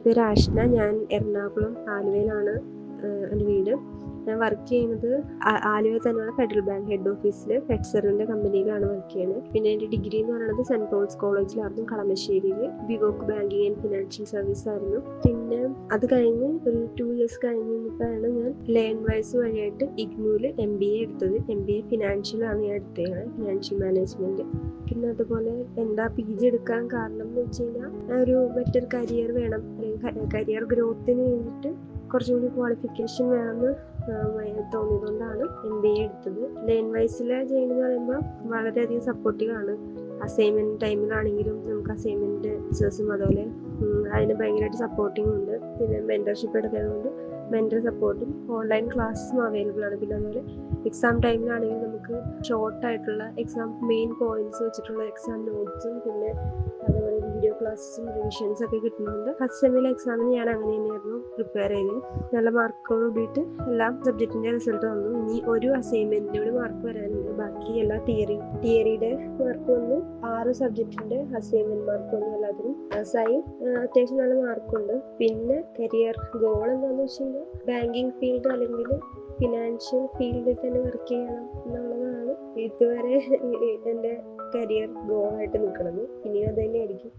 പേര് ആഷ്ന. ഞാൻ എറണാകുളം ആലുവയിലാണ് എൻ്റെ വീട്. ഞാൻ വർക്ക് ചെയ്യുന്നത് ആലുവ തന്നെയുള്ള ഫെഡറൽ ബാങ്ക് ഹെഡ് ഓഫീസിൽ ഫെഡ്സറിൻ്റെ കമ്പനിയിലാണ് വർക്ക് ചെയ്യുന്നത്. പിന്നെ എൻ്റെ ഡിഗ്രി എന്ന് പറയുന്നത് സെൻറ്റ് പോൾസ് കോളേജിലായിരുന്നു കളമശ്ശേരിയിൽ. BVoc banking and financial service ആയിരുന്നു. പിന്നെ അത് കഴിഞ്ഞ് ഒരു 2 years കഴിഞ്ഞപ്പോഴാണ് ഞാൻ ലേൺ വൈസ് വഴിയായിട്ട് ഇഗ്നൂവിൽ MBA എടുത്തത്. MBA ഫിനാൻഷ്യലാണ് ഞാൻ എടുത്തത്, ഫിനാൻഷ്യൽ മാനേജ്മെൻറ്റ്. പിന്നെ അതുപോലെ എന്താ PG എടുക്കാൻ കാരണം എന്ന് വെച്ച് കഴിഞ്ഞാൽ ഒരു ബെറ്റർ കരിയർ വേണം, അല്ലെങ്കിൽ കരിയർ ഗ്രോത്തിന് വേണ്ടിയിട്ട് കുറച്ചും കൂടി ക്വാളിഫിക്കേഷൻ വേണമെന്ന് തോന്നിയതുകൊണ്ടാണ് MBA എടുത്തത്. ലേൺ വൈസിലെ ജേണി എന്ന് പറയുമ്പോൾ വളരെയധികം സപ്പോർട്ടീവാണ്. അസൈൻമെൻറ്റ് ടൈമിലാണെങ്കിലും നമുക്ക് അസൈൻമെൻറ്റ് ടീച്ചേഴ്സും അതുപോലെ അതിന് ഭയങ്കരമായിട്ട് സപ്പോർട്ടിങ് ഉണ്ട്. പിന്നെ മെൻറ്റർഷിപ്പ് എടുക്കുന്നതുകൊണ്ട് മെൻറ്റർ സപ്പോർട്ടും ഓൺലൈൻ ക്ലാസ്സും അവൈലബിൾ ആണ്. പിന്നെ അതുപോലെ എക്സാം ടൈമിലാണെങ്കിൽ നമുക്ക് ഷോർട്ടായിട്ടുള്ള എക്സാം മെയിൻ പോയിന്റ്സ് വെച്ചിട്ടുള്ള എക്സാം നോട്ട്സും പിന്നെ അതുപോലെ വീഡിയോ ക്ലാസ്സും റിവിഷൻസ് ഒക്കെ കിട്ടുന്നുണ്ട്. ഫസ്റ്റ് സെമ്മിലെ എക്സാമിന് ഞാൻ അങ്ങനെ തന്നെയായിരുന്നു പ്രിപ്പയർ ചെയ്തത്. നല്ല മാർക്കോട് കൂടിയിട്ട് എല്ലാ സബ്ജക്റ്റിൻ്റെ റിസൾട്ട് വന്നു. ഇനി ഒരു അസൈൻമെൻറ്റിനോട് മാർക്ക് വരാനുണ്ട്. ബാക്കി എല്ലാ തിയറിയുടെ മാർക്ക് വന്നു. 6 സബ്ജക്റ്റിൻ്റെ അസൈൻമെൻറ്റ് മാർക്ക് വന്നു. എല്ലാത്തിനും പാസ്സായി. അത്യാവശ്യം നല്ല മാർക്കുണ്ട്. പിന്നെ കരിയർ ഗോൾ എന്താണെന്ന് വെച്ച് കഴിഞ്ഞാൽ ബാങ്കിങ് ഫീൽഡ് അല്ലെങ്കിൽ ഫിനാൻഷ്യൽ ഫീൽഡിൽ തന്നെ വർക്ക് ചെയ്യണം എന്നുള്ളതാണ് ഇതുവരെ എൻ്റെ കരിയർ ഗോളായിട്ട് നിൽക്കുന്നത്. ഇനിയും അത് തന്നെയായിരിക്കും.